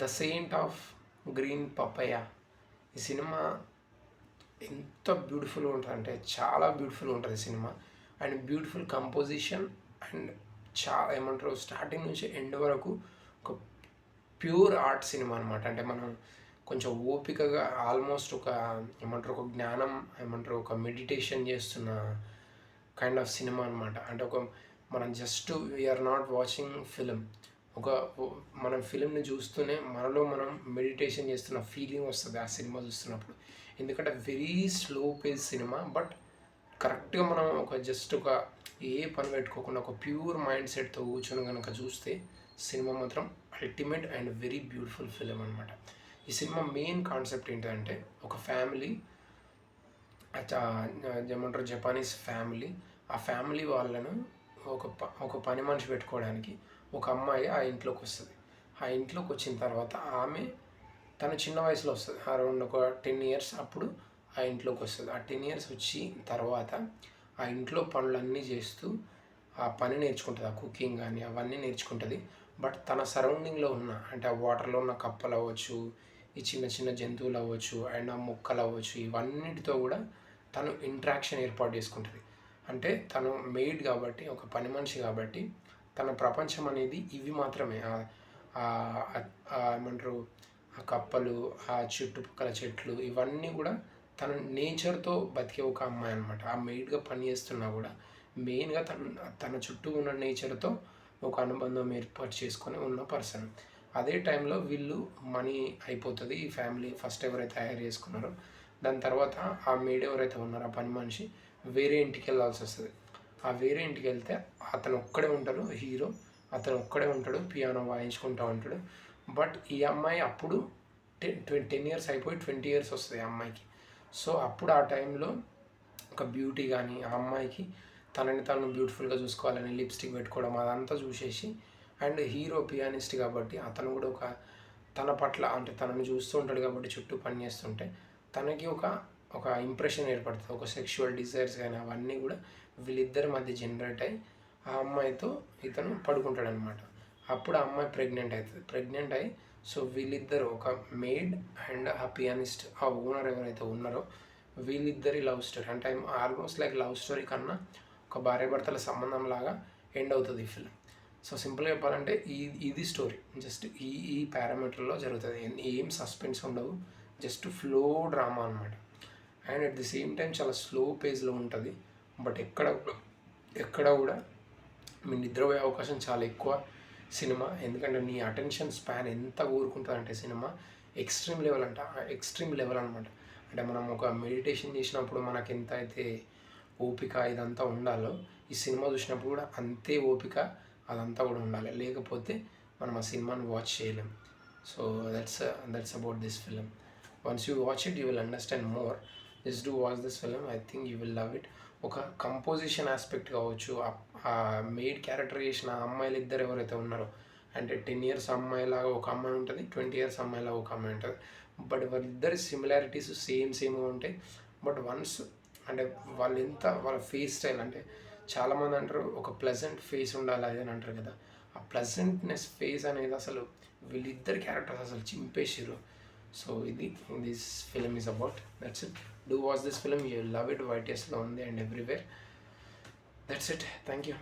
The Saint of green పపయ. ఈ cinema ఎంత బ్యూటిఫుల్గా ఉంటుంది అంటే చాలా బ్యూటిఫుల్గా ఉంటుంది cinema. And beautiful composition and చాలా ఏమంటారు స్టార్టింగ్ నుంచి ఎండ్ వరకు ఒక ప్యూర్ ఆర్ట్ సినిమా అనమాట. అంటే మనం కొంచెం ఓపికగా ఆల్మోస్ట్ ఒక ఏమంటారు ఒక జ్ఞానం ఏమంటారు ఒక మెడిటేషన్ చేస్తున్న కైండ్ ఆఫ్ సినిమా అనమాట. అంటే ఒక మనం just we are not watching film, ఒక మనం ఫిలింని చూస్తూనే మనలో మనం మెడిటేషన్ చేస్తున్న ఫీలింగ్ వస్తుంది ఆ సినిమా చూస్తున్నప్పుడు. ఎందుకంటే very slow pace cinema, but కరెక్ట్గా మనం ఒక జస్ట్ ఒక ఏ పని పెట్టుకోకుండా ఒక ప్యూర్ మైండ్ సెట్తో కూర్చొని కనుక చూస్తే సినిమా మాత్రం ultimate and very beautiful film అనమాట. ఈ సినిమా మెయిన్ కాన్సెప్ట్ ఏంటంటే ఒక ఫ్యామిలీ ఏమంటారు జపానీస్ ఫ్యామిలీ, ఆ ఫ్యామిలీ వాళ్ళను ఒక పని మనిషి పెట్టుకోవడానికి ఒక అమ్మాయి ఆ ఇంట్లోకి వస్తుంది. ఆ ఇంట్లోకి వచ్చిన తర్వాత ఆమె తను చిన్న వయసులో వస్తుంది, అరౌండ్ ఒక 10 years అప్పుడు ఆ ఇంట్లోకి వస్తుంది. ఆ 10 years వచ్చి తర్వాత ఆ ఇంట్లో పనులన్నీ చేస్తూ ఆ పని నేర్చుకుంటుంది, ఆ కుకింగ్ కానీ అవన్నీ నేర్చుకుంటుంది. బట్ తన సరౌండింగ్లో ఉన్న అంటే ఆ వాటర్లో ఉన్న కప్పలు అవ్వచ్చు, ఈ చిన్న చిన్న జంతువులు అవ్వచ్చు, అండ్ ఆ మొక్కలు అవ్వచ్చు, ఇవన్నిటితో కూడా తను ఇంట్రాక్షన్ ఏర్పాటు చేసుకుంటుంది. అంటే తను మెయిడ్ కాబట్టి, ఒక పని మనిషి కాబట్టి తన ప్రపంచం అనేది ఇవి మాత్రమే. ఏమంటారు ఆ కప్పలు, ఆ చుట్టుపక్కల చెట్లు, ఇవన్నీ కూడా తన నేచర్తో బతికే ఒక అమ్మాయి అనమాట. ఆ మెయిడ్గా పని చేస్తున్నా కూడా మెయిన్గా తన చుట్టూ ఉన్న నేచర్తో ఒక అనుబంధం ఏర్పాటు చేసుకొని ఉన్న పర్సన్. అదే టైంలో వీళ్ళు మనీ అయిపోతుంది. ఈ ఫ్యామిలీ ఫస్ట్ ఎవరైతే హైర్ చేసుకున్నారో దాని తర్వాత ఆ మెయిడ్ ఎవరైతే ఉన్నారో ఆ పని మనిషి వేరే ఇంటికి వెళ్ళాల్సి వస్తుంది. ఆ వేరే ఇంటికి వెళ్తే అతను ఒక్కడే ఉంటారు, హీరో అతను ఒక్కడే ఉంటాడు, పియానో వాయించుకుంటూ ఉంటాడు. బట్ ఈ అమ్మాయి అప్పుడు 10 years అయిపోయి 20 years వస్తుంది ఆ అమ్మాయికి. సో అప్పుడు ఆ టైంలో ఒక బ్యూటీ కానీ ఆ అమ్మాయికి తనని తను బ్యూటిఫుల్గా చూసుకోవాలని లిప్స్టిక్ పెట్టుకోవడం అదంతా చూసేసి, అండ్ హీరో పియానిస్ట్ కాబట్టి అతను కూడా ఒక తన పట్ల అంటే తనని చూస్తూ ఉంటాడు కాబట్టి చుట్టూ పని చేస్తుంటే తనకి ఒక ఇంప్రెషన్ ఏర్పడుతుంది. ఒక సెక్షువల్ డిజైర్స్ కానీ అవన్నీ కూడా వీళ్ళిద్దరి మధ్య జనరేట్ అయ్యి ఆ అమ్మాయితో ఇతను పడుకుంటాడనమాట. అప్పుడు ఆ అమ్మాయి ప్రెగ్నెంట్ అవుతుంది. ప్రెగ్నెంట్ అయ్యి సో వీళ్ళిద్దరు ఒక మెయిడ్ అండ్ ఆ పియానిస్ట్ ఆ ఓనర్ ఎవరైతే ఉన్నారో వీళ్ళిద్దరి లవ్ స్టోరీ అంటే ఆల్మోస్ట్ లైక్ లవ్ స్టోరీ కన్నా ఒక భార్యాభర్తల సంబంధం లాగా ఎండ్ అవుతుంది ఈ ఫిల్మ్. సో సింపుల్గా చెప్పాలంటే ఇది స్టోరీ జస్ట్ ఈ పారామీటర్లో జరుగుతుంది. ఏం సస్పెన్స్ ఉండవు, జస్ట్ ఫ్లో డ్రామా అనమాట. And at the same time చాలా స్లో పేజ్లో ఉంటుంది. బట్ ఎక్కడ కూడా మీ నిద్రపోయే అవకాశం చాలా ఎక్కువ సినిమా. ఎందుకంటే నీ అటెన్షన్ స్పాన్ ఎంత కోరుకుంటుంది అంటే cinema extreme level extreme level అనమాట. అంటే మనం ఒక మెడిటేషన్ చేసినప్పుడు మనకు ఎంత అయితే ఓపిక ఇదంతా ఉండాలో ఈ సినిమా చూసినప్పుడు కూడా అంతే ఓపిక అదంతా కూడా ఉండాలి, లేకపోతే మనం ఆ సినిమాని వాచ్ చేయలేం. So that's about this film. Once you watch it you will understand more. Just do watch this film, I think you will love it. ఒక కంపోజిషన్ ఆస్పెక్ట్ కావచ్చు, ఆ మెయిడ్ క్యారెక్టర్ చేసిన అమ్మాయిలు ఇద్దరు ఎవరైతే ఉన్నారో అంటే 10 years అమ్మాయిలాగా ఒక అమ్మాయి ఉంటుంది, 20 years అమ్మాయిలాగా ఒక అమ్మాయి ఉంటుంది. బట్ వాళ్ళిద్దరి సిమిలారిటీస్ సేమ్గా ఉంటాయి. బట్ వన్స్ అంటే వాళ్ళ ఫేస్ స్టైల్ అంటే చాలామంది అంటారు ఒక ప్లెజెంట్ ఫేస్ ఉండాలి అది అని అంటారు కదా, ఆ ప్లెజెంట్నెస్ ఫేస్ అనేది అసలు వీళ్ళిద్దరి క్యారెక్టర్స్ అసలు చింపేసారు. So this film is about. That's it. Do watch this film, you love it. వైటీఎస్లో ఉంది and everywhere. That's it. Thank you.